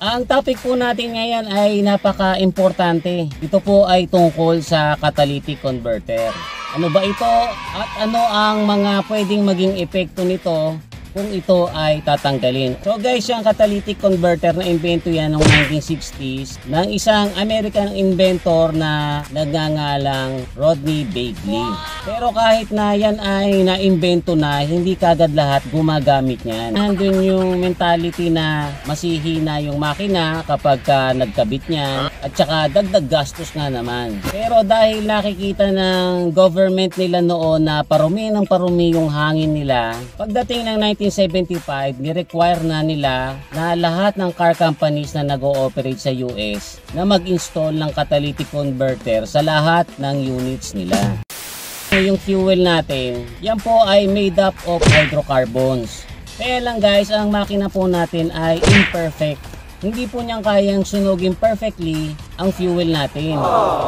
Ang topic po natin ngayon ay napaka-importante. Ito po ay tungkol sa catalytic converter. Ano ba ito at ano ang mga pwedeng maging epekto nito kung ito ay tatanggalin? So guys, yung catalytic converter na invento yan noong 1960s ng isang American inventor na nagngangalang Rodney Bagley. Pero kahit na yan ay na-invento na, hindi kagad lahat gumagamit niyan. Nandun yung mentality na masihina yung makina kapag nagkabit niyan at saka dagdag gastos nga naman. Pero dahil nakikita ng government nila noon na parumi ng parumi yung hangin nila, pagdating ng 1975, ni-require na nila na lahat ng car companies na nag-ooperate sa US na mag-install ng catalytic converter sa lahat ng units nila. Yung fuel natin, yan po ay made up of hydrocarbons. Kaya lang guys, ang makina po natin ay imperfect. Hindi po niyang kayang sunugin perfectly ang fuel natin.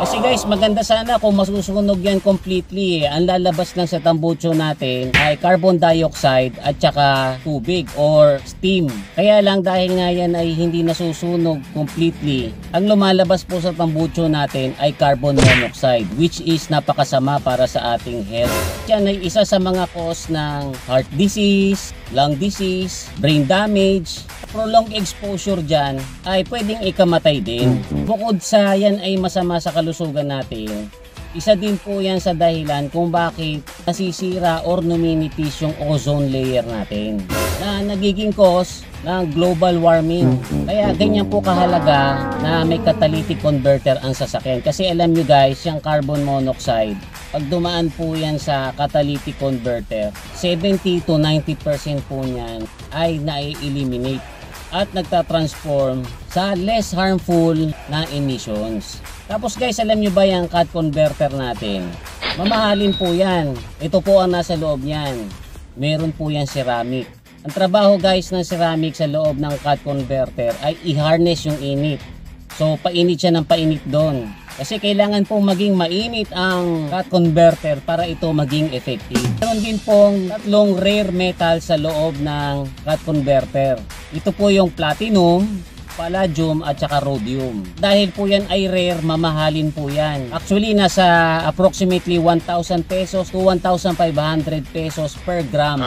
Kasi guys, maganda sana kung masusunog yan completely. Ang lalabas lang sa tambucho natin ay carbon dioxide at saka tubig or steam. Kaya lang dahil nga yan ay hindi nasusunog completely, ang lumalabas po sa tambucho natin ay carbon monoxide, which is napakasama para sa ating health. Yan ay isa sa mga cause ng heart disease, lung disease, brain damage. Prolonged exposure dyan ay pwedeng ikamatay din. Bukod sa yan ay masama sa kalusugan natin, isa din po yan sa dahilan kung bakit nasisira or numinipis yung ozone layer natin na nagiging cause ng global warming. Kaya ganyan po kahalaga na may catalytic converter ang sasakyan. Kasi alam nyo guys, yung carbon monoxide, pag dumaan po yan sa catalytic converter, 70 to 90% po niyan ay nai-eliminate at nagtatransform sa less harmful na emissions. Tapos guys, alam nyo ba yung cat converter natin? Mamahalin po yan. Ito po ang nasa loob niyan. Meron po yan ceramic. Ang trabaho guys ng ceramic sa loob ng cat converter ay i-harness yung init. So painit siya ng painit doon. Kasi kailangan pong maging mainit ang cat converter para ito maging effective. Meron din pong tatlong rare metal sa loob ng cat converter. Ito po yung platinum, palladium at saka rhodium. Dahil po yan ay rare, mamahalin po yan. Actually, nasa approximately 1,000 pesos to 1,500 pesos per gram.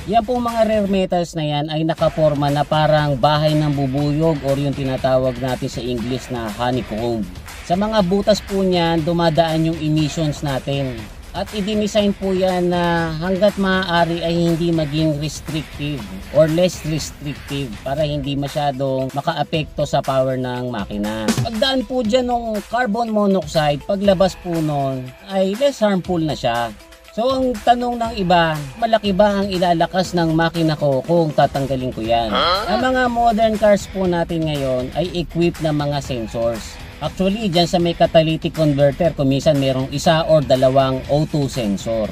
Yan po mga rare metals na yan ay nakaporma na parang bahay ng bubuyog or yung tinatawag natin sa English na honeycomb. Sa mga butas po niyan, dumadaan yung emissions natin. At i-design po yan na hanggat maaari ay hindi maging restrictive or less restrictive para hindi masyadong makaapekto sa power ng makina. Pagdaan po dyan ng carbon monoxide, paglabas po nun ay less harmful na siya. So ang tanong ng iba, malaki ba ang ilalakas ng makina ko kung tatanggalin ko yan? Ang mga modern cars po natin ngayon ay equipped ng mga sensors. Actually, dyan sa may catalytic converter, kumisan merong isa or dalawang O2 sensor.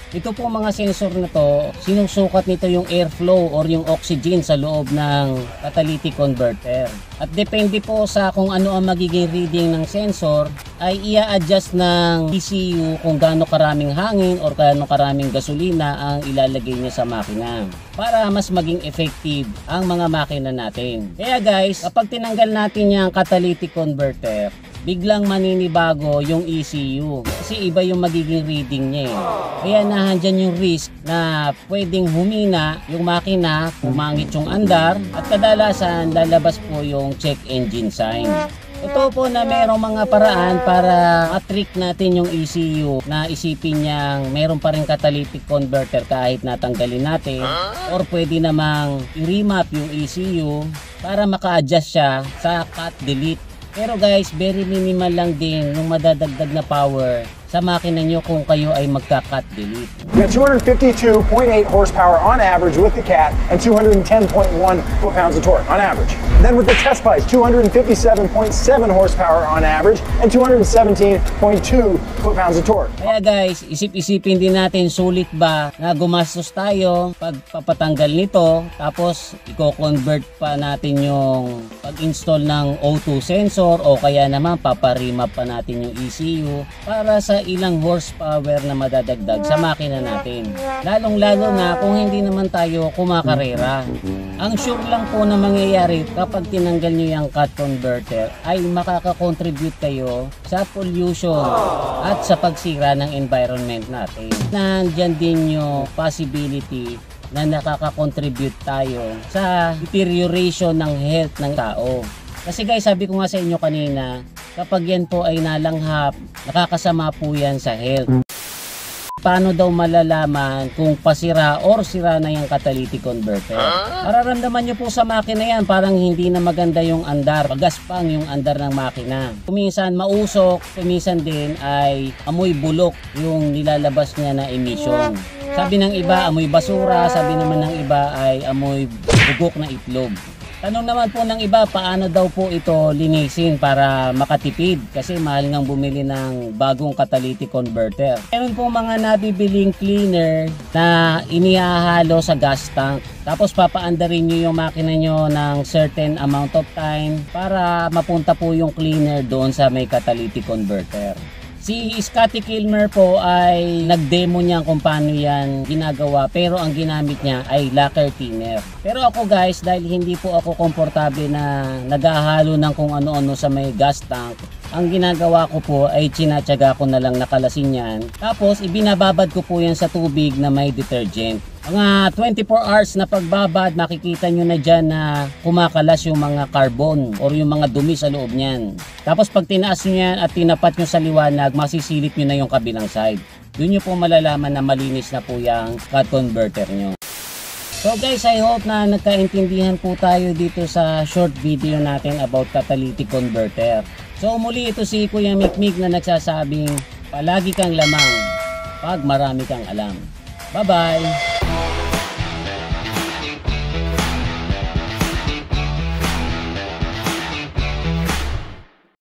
Ito po mga sensor na to, sinusukat nito yung airflow or yung oxygen sa loob ng catalytic converter. At depende po sa kung ano ang magiging reading ng sensor, ay i-adjust ng ECU kung gaano karaming hangin or gaano karaming gasolina ang ilalagay niya sa makina para mas maging effective ang mga makina natin. Kaya guys, kapag tinanggal natin yung catalytic converter, biglang maninibago yung ECU kasi iba yung magiging reading niya eh. Kaya nahandyan yung risk na pwedeng humina yung makina, pumangit yung andar at kadalasan lalabas po yung check engine sign. Ito po na merong mga paraan para ma-trick natin yung ECU na isipin niyang meron pa rin catalytic converter kahit natanggalin natin or pwede namang i-remap yung ECU para maka-adjust siya sa cut delete. Pero guys, very minimal lang din yung madadagdag na power sa makina nyo kung kayo ay magka-cut delete. We have 252.8 horsepower on average with the Cat and 210.1 foot-pounds of torque on average. Then with the test bikes, 257.7 horsepower on average and 217.2 foot-pounds of torque. Kaya guys, isip-isipin din natin sulit ba na gumastos tayo pag papatanggal nito tapos i-convert pa natin yung pag-install ng O2 sensor o kaya naman paparimap pa natin yung ECU para sa sa ilang horsepower na madadagdag sa makina natin. Lalong-lalo na kung hindi naman tayo kumakarera. Ang sure lang po na mangyayari kapag tinanggal nyo yung cut converter ay makakakontribute kayo sa pollution at sa pagsira ng environment natin. Nandyan din yung possibility na nakakakontribute tayo sa deterioration ng health ng tao. Kasi guys, sabi ko nga sa inyo kanina, kapag yan po ay nalanghap, nakakasama po yan sa health. Paano daw malalaman kung pasira or sira na yung catalytic converter? Mararamdaman nyo po sa makina yan, parang hindi na maganda yung andar, pagaspang yung andar ng makina. Kuminsan mausok, kuminsan din ay amoy bulok yung nilalabas niya na emission. Sabi ng iba, amoy basura, sabi naman ng iba ay amoy bugok na itlog. Tanong naman po ng iba, paano daw po ito linisin para makatipid? Kasi mahal ngang bumili ng bagong catalytic converter. Meron po mga nabibiling cleaner na inihahalo sa gas tank. Tapos papaandarin nyo yung makina nyo ng certain amount of time para mapunta po yung cleaner doon sa may catalytic converter. Si Scotty Kilmer po ay nag-demo niya kung paano yan ginagawa, pero ang ginamit niya ay lacquer thinner. Pero ako guys, dahil hindi po ako komportable na naghahalo ng kung ano-ano sa may gas tank, ang ginagawa ko po ay tinatsaga ko na lang nakalasin yan. Tapos ibinababad ko po yan sa tubig na may detergent. Mga 24 hours na pagbabad, makikita nyo na dyan na kumakalas yung mga carbon or yung mga dumi sa loob niyan. Tapos pag tinaas nyo yan at tinapat nyo sa liwanag, masisilip nyo na yung kabilang side. Doon nyo po malalaman na malinis na po yung cut converter nyo. So guys, I hope na nagkaintindihan po tayo dito sa short video natin about catalytic converter. So muli ito si Kuya Mikmik na nagsasabing palagi kang lamang pag marami kang alam. Bye-bye!